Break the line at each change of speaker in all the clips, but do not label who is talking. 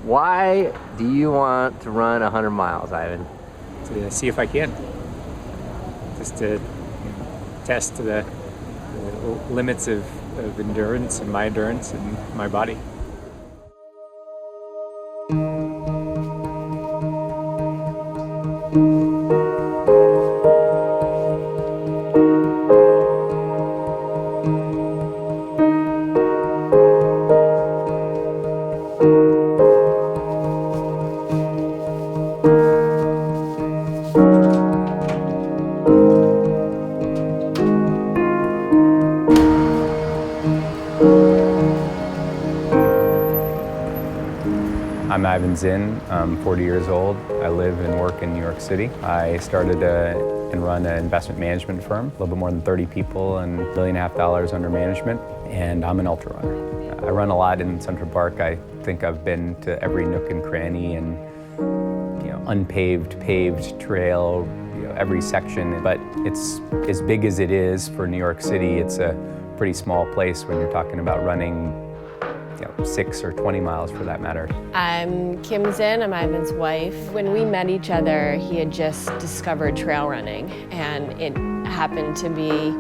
Why do you want to run 100 miles, Ivan?
To see if I can. Just to test the limits of endurance and my endurance and my body.
I'm Ivan Zinn. I'm 40 years old. I live and work in New York City. I started and run an investment management firm, a little bit more than 30 people and $1.5 billion under management, and I'm an ultra runner. I run a lot in Central Park. I think I've been to every nook and cranny and unpaved, paved trail, every section, but it's as big as it is for New York City. It's a pretty small place when you're talking about running 6 or 20 miles for that matter.
I'm Kim Zinn, I'm Ivan's wife. When we met each other, he had just discovered trail running, and it happened to be,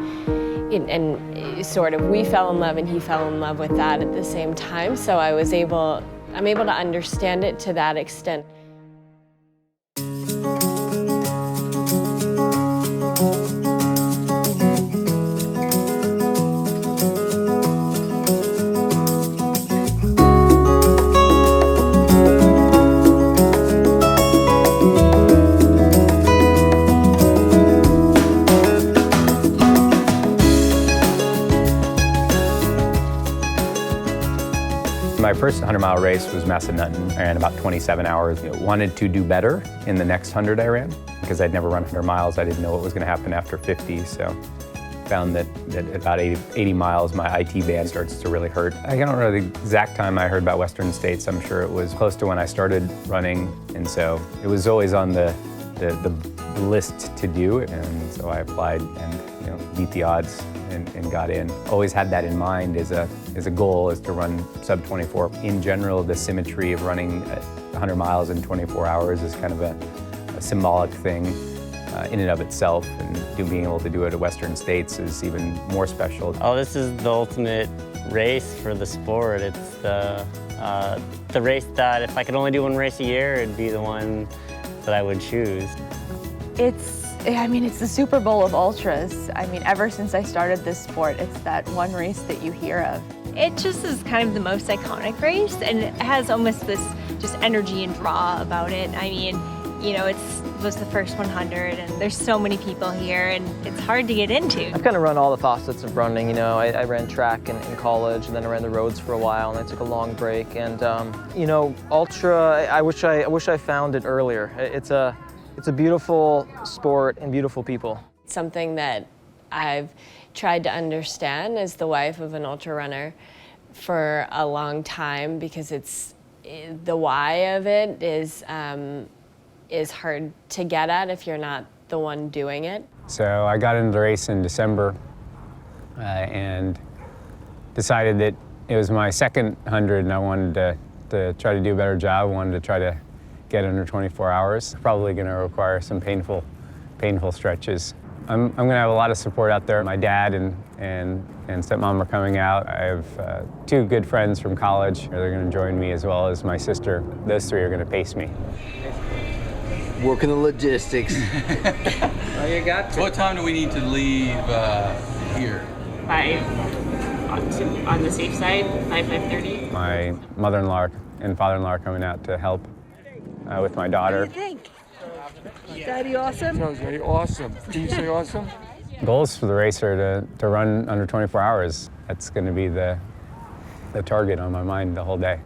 we fell in love and he fell in love with that at the same time, so I'm able to understand it to that extent.
My first 100-mile race was Massanutten. I ran about 27 hours. Wanted to do better in the next 100 I ran because I'd never run 100 miles. I didn't know what was going to happen after 50, so found that at about 80 miles, my IT band starts to really hurt. I don't know the exact time I heard about Western States. I'm sure it was close to when I started running, and so it was always on the list to do, and so I applied and beat the odds and got in. Always had that in mind as a goal, is to run sub 24. In general, the symmetry of running 100 miles in 24 hours is kind of a symbolic thing in and of itself, and being able to do it at Western States is even more special.
Oh, this is the ultimate race for the sport. It's the race that if I could only do one race a year, it'd be the one that I would choose.
It's the Super Bowl of ultras. Ever since I started this sport, it's that one race that you hear of.
It just is kind of the most iconic race, and it has almost this just energy and draw about it. It was the first 100, and there's so many people here, and it's hard to get into.
I've kind of run all the facets of running. I ran track in college, and then I ran the roads for a while, and I took a long break. And ultra, I wish I found it earlier. It's a beautiful sport and beautiful people.
Something that I've tried to understand as the wife of an ultra runner for a long time, because the why of it is hard to get at if you're not the one doing it.
So I got into the race in December and decided that it was my second 100 and I wanted to try to do a better job. I wanted to try to get under 24 hours. Probably going to require some painful stretches. I'm going to have a lot of support out there. My dad and stepmom are coming out. I have 2 good friends from college. They're going to join me, as well as my sister. Those 3 are going to pace me.
Working the logistics.
Oh, you got to.
What time do we need to leave here?
5, on the safe side, 5:30.
My mother-in-law and father-in-law are coming out to help with my daughter.
What do you think? Daddy awesome?
Sounds very awesome. Can you say awesome?
Goals for the race are to run under 24 hours. That's going to be the target on my mind the whole day.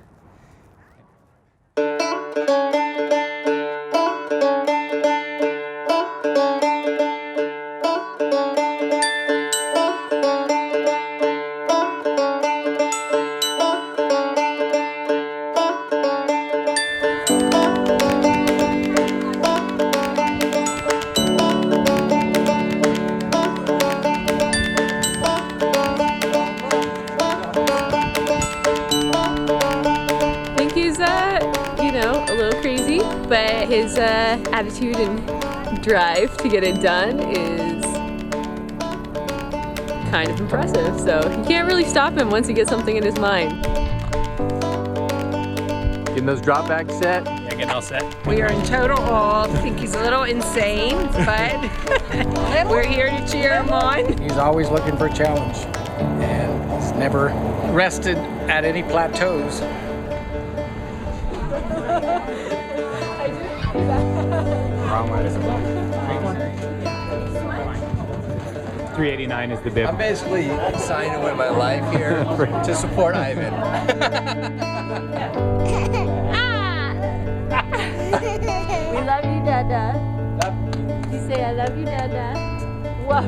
but his attitude and drive to get it done is kind of impressive. So you can't really stop him once he gets something in his mind.
Getting those drop backs set.
Yeah, getting all set.
We are in total awe. I think he's a little insane, but we're here to cheer him on.
He's always looking for a challenge, and he's never rested at any plateaus.
Wrong one. 389 is the bib.
I'm basically signing away my life here to support Ivan.
We love you, Dada. You say, I love you, Dada. Whoa.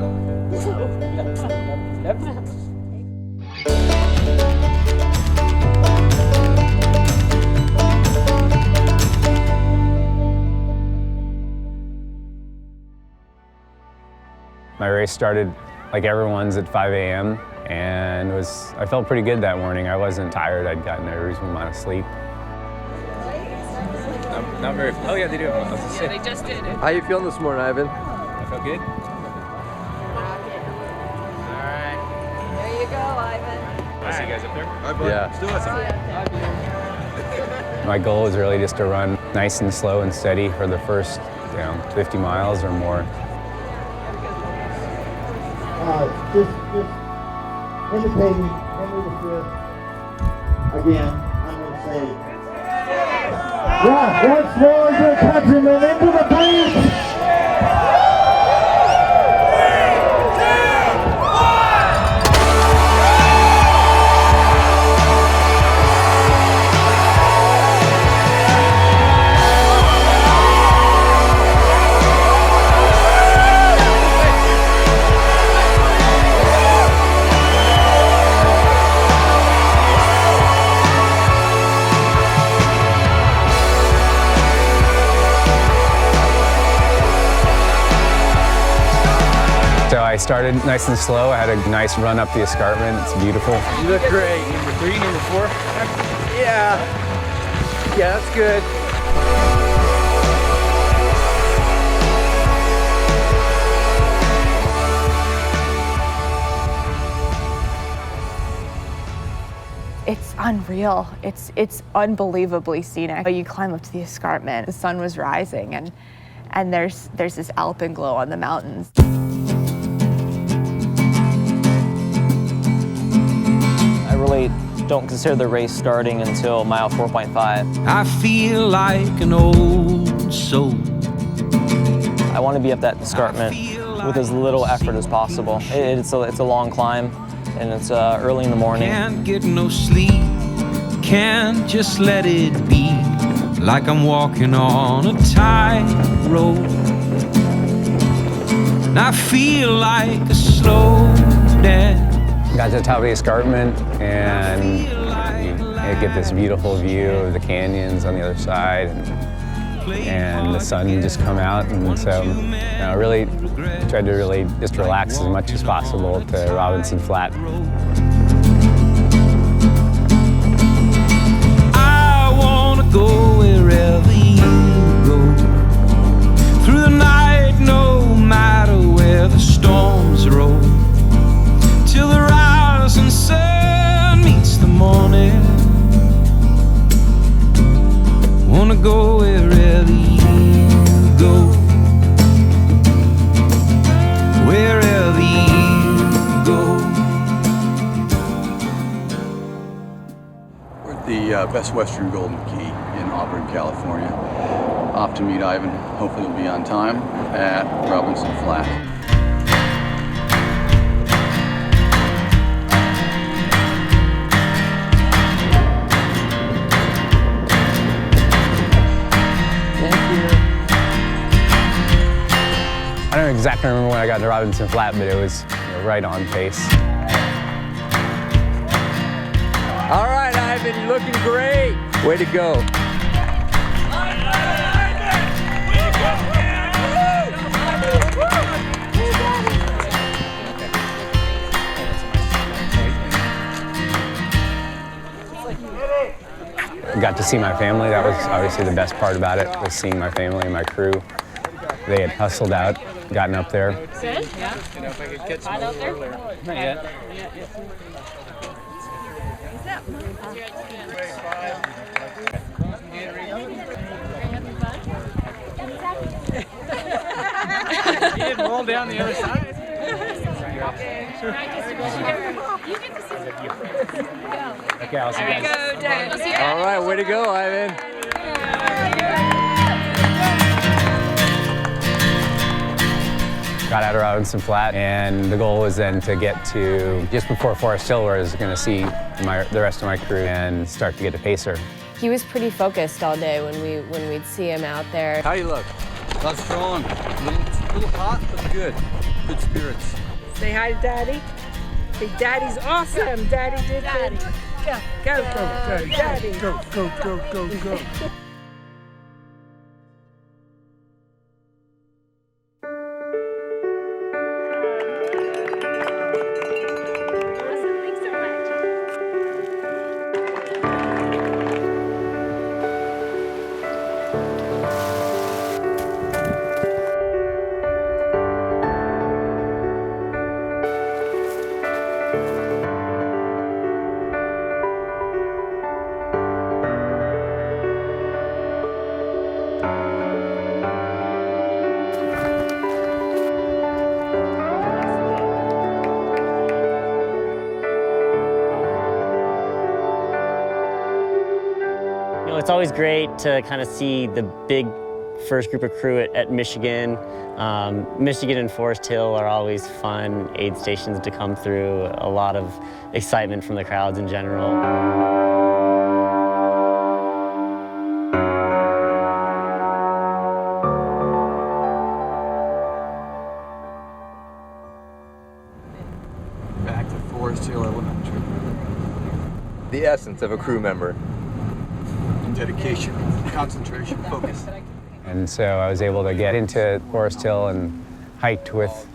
My race started like everyone's at 5 a.m. and I felt pretty good that morning. I wasn't tired. I'd gotten a reasonable amount of sleep.
Not very. Oh yeah, they do.
Yeah, they just did it.
How you feeling this morning, Ivan?
I felt good.
There you go, Ivan.
I'll see you guys up there.
Yeah.
My goal is really just to run nice and slow and steady for the first 50 miles or more.
Just indicating Henry V. Again, I'm going to say, yeah, once more, your countrymen into the breach.
I started nice and slow. I had a nice run up the escarpment. It's beautiful.
You look great.
Number 3, number 4.
Yeah. Yeah, that's good.
It's unreal. It's unbelievably scenic. You climb up to the escarpment. The sun was rising, and there's this alpenglow on the mountains.
I really don't consider the race starting until mile 4.5.
I feel like an old soul.
I want to be up that escarpment with as little effort as possible. It's a long climb, and it's early in the morning.
Can't get no sleep, can't just let it be. Like I'm walking on a tightrope. And I feel like a slow death.
Got to the top of the escarpment and you get this beautiful view of the canyons on the other side, and the sun just come out, and so I really tried to really just relax as much as possible to Robinson Flat.
I wanna go wherever you go, through the night, no matter where the storms roll, till the rising sun meets the morning. Wanna go wherever you go, wherever you go.
We're at the Best Western Golden Key in Auburn, California. Off to meet Ivan. Hopefully we'll be on time at Robinson Flat.
I don't exactly remember when I got to Robinson Flat, but it was right on pace.
All right, Ivan, you're looking great. Way to go.
got to see my family. That was obviously the best part about it, was seeing my family and my crew. They had hustled out, gotten up there.
Good? Yeah. You know, if I could catch them out there. Not yet.
You didn't roll down the other side. Okay, I'll see you guys.
All right, way to go, Ivan.
Got out of Robinson Flat, and the goal was then to get to just before Forest Hill, where I was going to see the rest of my crew and start to get to Pacer.
He was pretty focused all day when we'd see him out there.
How you look? Not strong. A little hot, but good. Good spirits.
Say hi to Daddy. Say Daddy's awesome. Daddy did Daddy. Go, go, go, Daddy.
Go, go, go, go, go.
It's always great to kind of see the big first group of crew at Michigan. Michigan and Forest Hill are always fun aid stations to come through. A lot of excitement from the crowds in general.
Back to Forest Hill Elementary.
The essence of a crew member.
Dedication, concentration, focus.
And so I was able to get into Forest Hill and hiked with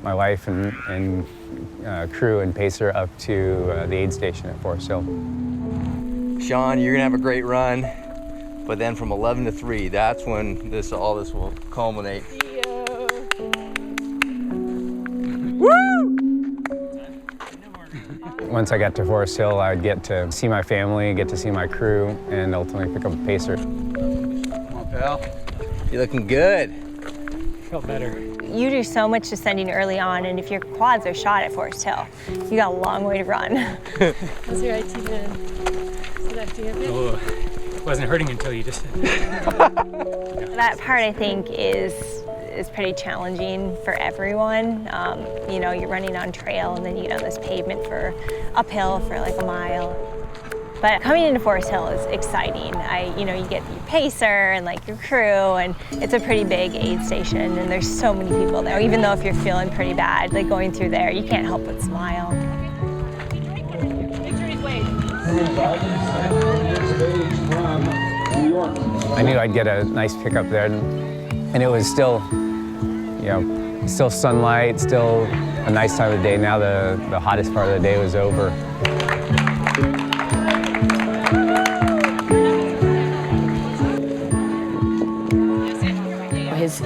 my wife and crew and Pacer up to the aid station at Forest Hill.
Sean, you're gonna have a great run, but then from 11 to 3, that's when all this will culminate.
Once I got to Forest Hill, I'd get to see my family, get to see my crew, and ultimately pick up a Pacer.
Come on, pal.
You're looking good.
Felt better.
You do so much descending early on, and if your quads are shot at Forest Hill, you got a long way to run.
How's your IT been? Is it acting up yet?
Oh, it wasn't hurting until you just said
That part, I think, is pretty challenging for everyone. You know, you're running on trail and then you get on this pavement for uphill for like a mile. But coming into Forest Hill is exciting. You know, you get your Pacer and like your crew, and it's a pretty big aid station, and there's so many people there. Even though if you're feeling pretty bad, like going through there, you can't help but smile.
I knew I'd get a nice pickup there, and it was still, you know, still sunlight, still a nice time of day. Now the hottest part of the day was over.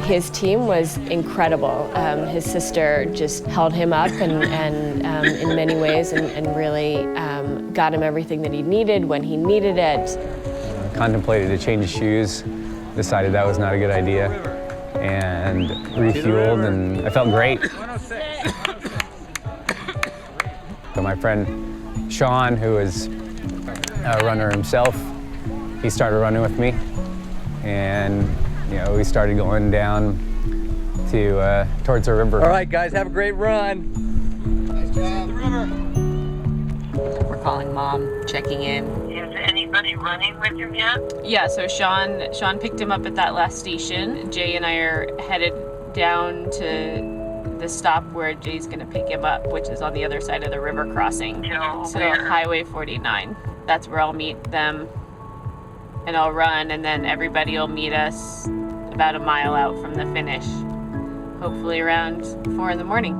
His team was incredible. His sister just held him up and in many ways and really got him everything that he needed when he needed it.
Contemplated a change of shoes, decided that was not a good idea, and refueled, and I felt great. So my friend Sean, who is a runner himself, he started running with me, and you know, we started going down to towards the river.
All right, guys, have a great run.
Nice job. The river.
We're calling Mom, checking in.
Is anybody running with him yet?
Yeah, so Sean picked him up at that last station. Jay and I are headed down to the stop where Jay's gonna pick him up, which is on the other side of the river crossing. So Highway 49. That's where I'll meet them, and I'll run, and then everybody will meet us about a mile out from the finish, hopefully around 4 in the morning.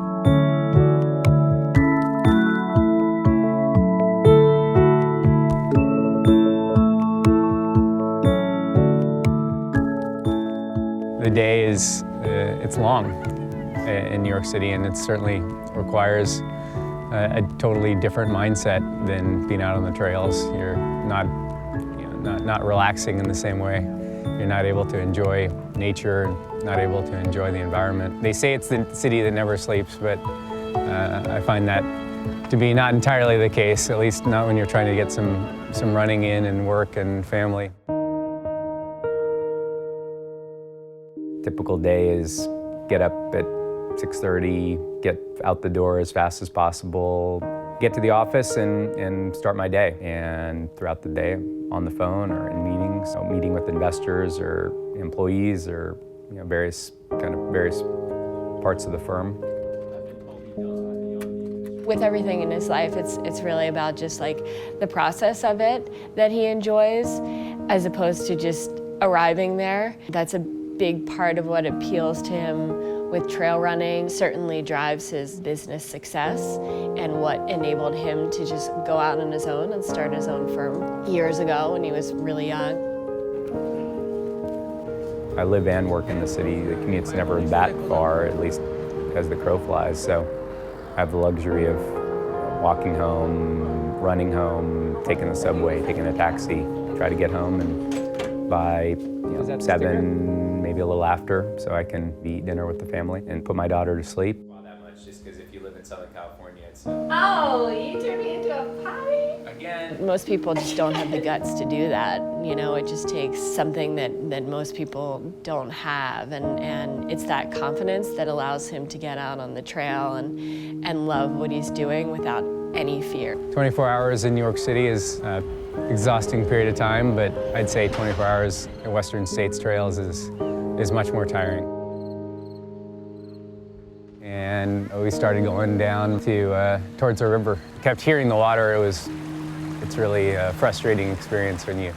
is, it's long in New York City, and it certainly requires a totally different mindset than being out on the trails. You're not, not relaxing in the same way. You're not able to enjoy nature, not able to enjoy the environment. They say it's the city that never sleeps, but I find that to be not entirely the case, at least not when you're trying to get some running in and work and family. Typical day is get up at 6:30, get out the door as fast as possible, get to the office and start my day. And throughout the day, on the phone or in meetings, so meeting with investors or employees or various parts of the firm.
With everything in his life, it's really about just like the process of it that he enjoys, as opposed to just arriving there. That's a big part of what appeals to him with trail running, certainly drives his business success and what enabled him to just go out on his own and start his own firm years ago when he was really young.
I live and work in the city. The commute's never that far, at least as the crow flies. So I have the luxury of walking home, running home, taking the subway, taking a taxi, try to get home, and by 7, maybe a little after, so I can eat dinner with the family and put my daughter to sleep. That much, just because if you live in Southern California, it's...
Oh, you turned me into a potty?
Again.
Most people just don't have the guts to do that. It just takes something that most people don't have, and it's that confidence that allows him to get out on the trail and love what he's doing without any fear.
24 hours in New York City is an exhausting period of time, but I'd say 24 hours at Western States trails is much more tiring. And we started going down to towards the river. Kept hearing the water. It's really a frustrating experience when it's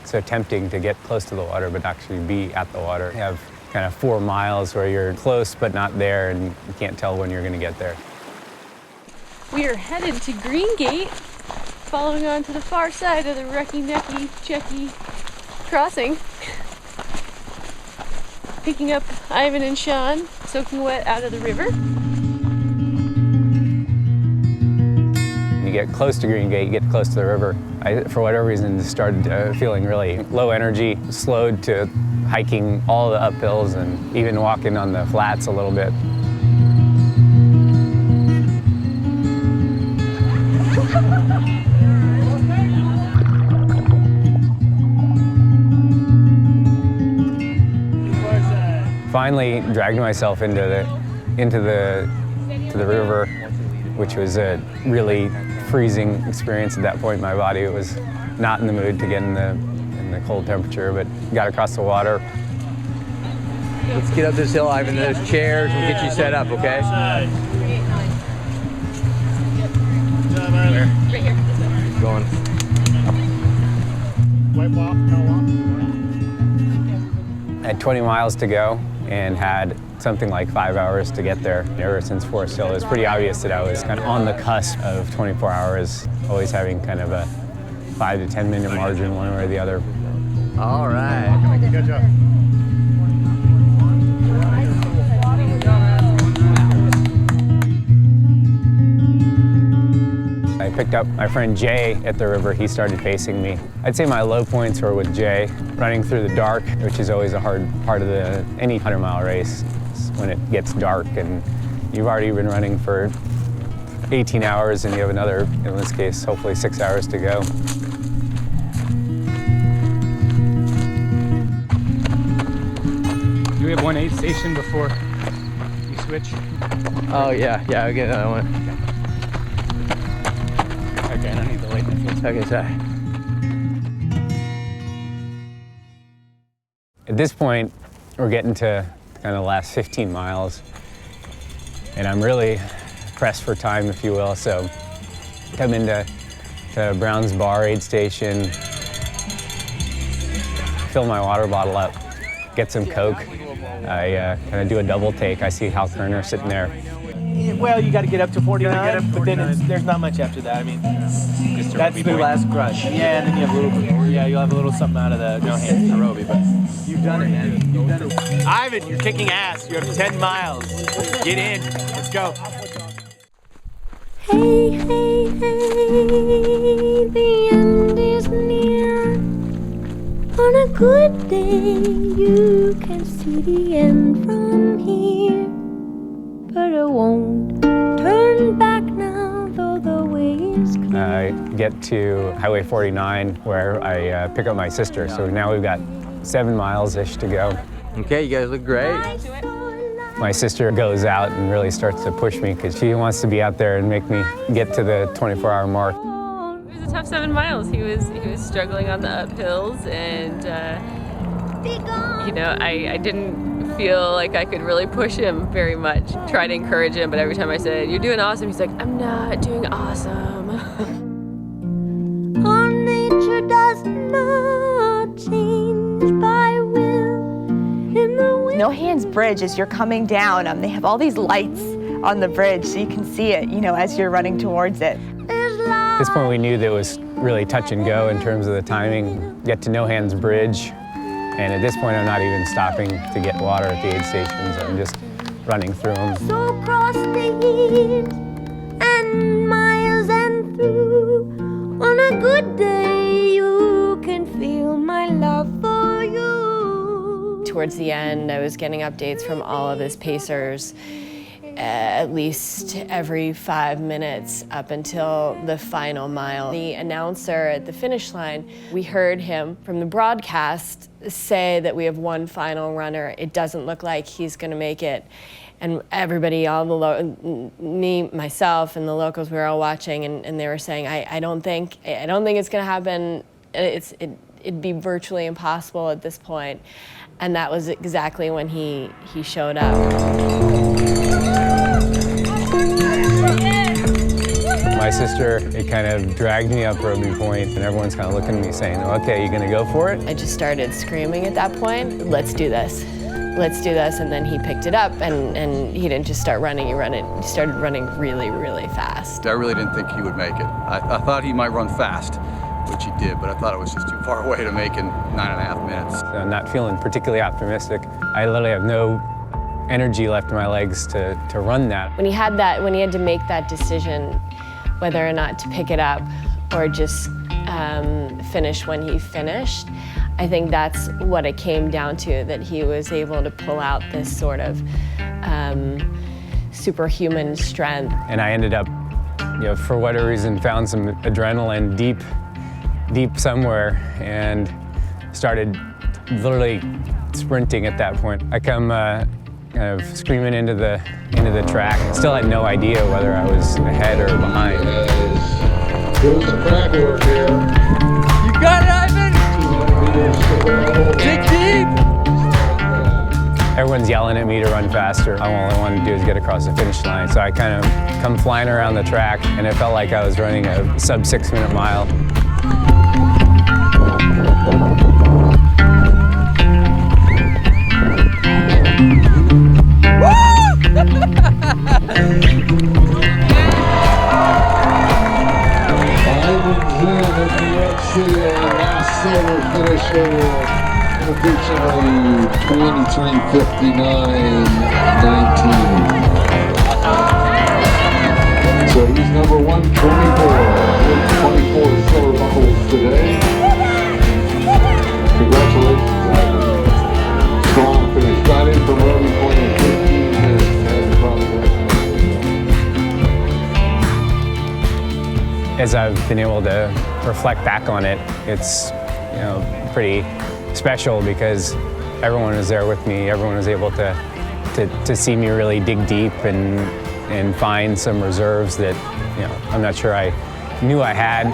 so tempting to get close to the water, but actually be at the water. You have kind of 4 miles where you're close but not there, and you can't tell when you're going to get there.
We are headed to Green Gate, following on to the far side of the Rucky-Necky-Checky crossing. Picking up Ivan and Sean, soaking wet out of the river.
You get close to Green Gate, you get close to the river. I, for whatever reason, started feeling really low energy, slowed to hiking all the uphills and even walking on the flats a little bit. Finally dragged myself into the river, which was a really freezing experience at that point in my body. It was not in the mood to get in the cold temperature, but got across the water.
Let's get up this hill, Ivan. Those chairs will get you set up, okay?
Right here.
Keep going.
I had 20 miles to go and had something like 5 hours to get there. Ever since Forest Hill, it was pretty obvious that I was kind of on the cusp of 24 hours, always having kind of a 5 to 10 minute margin one way or the other.
All right.
Good job.
I picked up my friend Jay at the river. He started facing me. I'd say my low points were with Jay, running through the dark, which is always a hard part of any 100-mile race. It's when it gets dark and you've already been running for 18 hours and you have another, in this case, hopefully 6 hours to go.
Do we have one aid station before you switch?
Oh yeah, I'll get another one.
Okay, I don't need the light in the field.
Okay, sorry.
At this point, we're getting to kind of the last 15 miles, and I'm really pressed for time, if you will. So come into Brown's Bar aid station, fill my water bottle up, get some Coke. I kind of do a double take. I see Howe sitting there.
Well, you got to get up to 49, but then there's not much after that. I mean, that's the last crush. Yeah, and then you have a little bit more. Yeah, you'll have a little something out of the no hands aerobic, but you've done it, man. You've done it. Ivan, you're kicking ass. You have 10 miles. Get in. Let's go.
Hey, hey, hey, the end is near. On a good day, you can see the end from here. But I won't turn back now, though the way is clear.
I get to Highway 49 where I pick up my sister. So now we've got 7 miles-ish to go.
Okay, you guys look great.
My sister goes out and really starts to push me because she wants to be out there and make me get to the 24-hour mark.
It was a tough 7 miles. He was struggling on the uphills, and you know, I didn't feel like I could really push him very much. Try to encourage him, but every time I said, "You're doing awesome," he's like, "I'm not doing awesome."
Our nature does not change by will. In the
No Hands Bridge, as you're coming down, they have all these lights on the bridge so you can see it, you know, as you're running towards it.
At this point, we knew that it was really touch and go in terms of the timing. Get to No Hands Bridge, and at this point, I'm not even stopping to get water at the aid stations. I'm just running through them.
So cross the years and miles and through. On a good day, you can feel my love for you.
Towards the end, I was getting updates from all of his pacers at least every 5 minutes up until the final mile. The announcer at the finish line, we heard him from the broadcast say that we have one final runner. It doesn't look like he's going to make it. And everybody, all the me, myself, and the locals, we were all watching, and they were saying, I don't think it's going to happen. It'd be virtually impossible at this point. And that was exactly when he showed up.
My sister, it kind of dragged me up Roby Point, and everyone's kind of looking at me saying, "Okay, you gonna go for it?"
I just started screaming at that point, "Let's do this. Let's do this." And then he picked it up, and he didn't just start running, he started running really, really fast.
I really didn't think he would make it. I thought he might run fast, which he did, but I thought it was just too far away to make in 9.5 minutes.
So I'm not feeling particularly optimistic. I literally have no energy left in my legs to run that.
When he had to make that decision, whether or not to pick it up or just finish when he finished, I think that's what it came down to, that he was able to pull out this sort of superhuman strength.
And I ended up, you know, for whatever reason, found some adrenaline deep somewhere and started literally sprinting at that point. I come kind of screaming into the track. Still had no idea whether I was ahead or behind.
Doing some track work here.
You got it, Ivan! Dig deep!
Everyone's yelling at me to run faster. All I wanted to do is get across the finish line. So I kind of come flying around the track, and it felt like I was running a sub 6 minute mile.
Ivan Zinn of New York City, last silver finisher, unfortunately 23:59:19. So he's number 124 with 24 silver buckles today. Congratulations, Ivan. Strong finish. Got in from Roby Point in 15 minutes. Has the progress.
As I've been able to reflect back on it, it's, you know, pretty special because everyone was there with me. Everyone was able to see me really dig deep and find some reserves that, you know, I'm not sure I knew I had.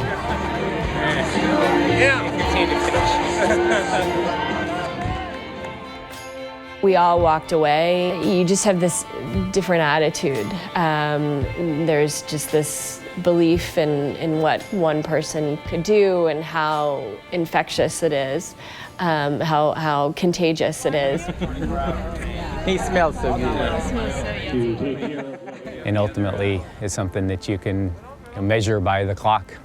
We all walked away. You just have this different attitude. There's just this belief in what one person could do and how infectious it is, how contagious it is.
He smells so good.
To take care of
and ultimately is something that you can measure by the clock.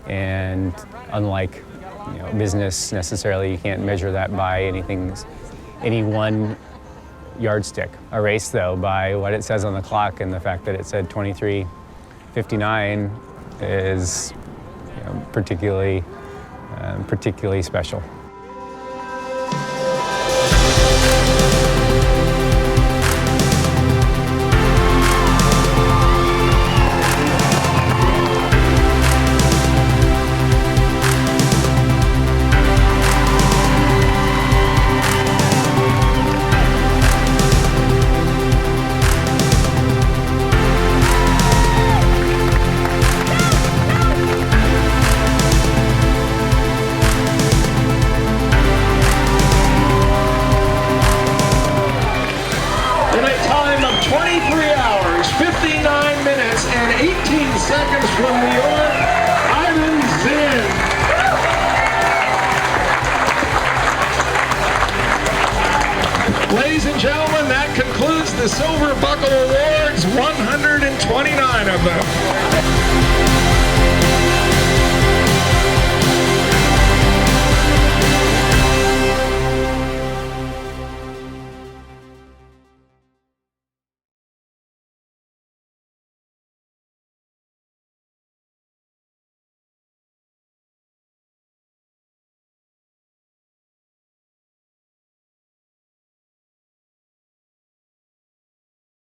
And unlike business necessarily, you can't measure that by any one yardstick. A race, though, by what it says on the clock, and the fact that it said 23:59 is particularly special.
Seconds from New York, Ivan Zinn. Ladies and gentlemen, that concludes the Silver Buckle Awards, 129 of them.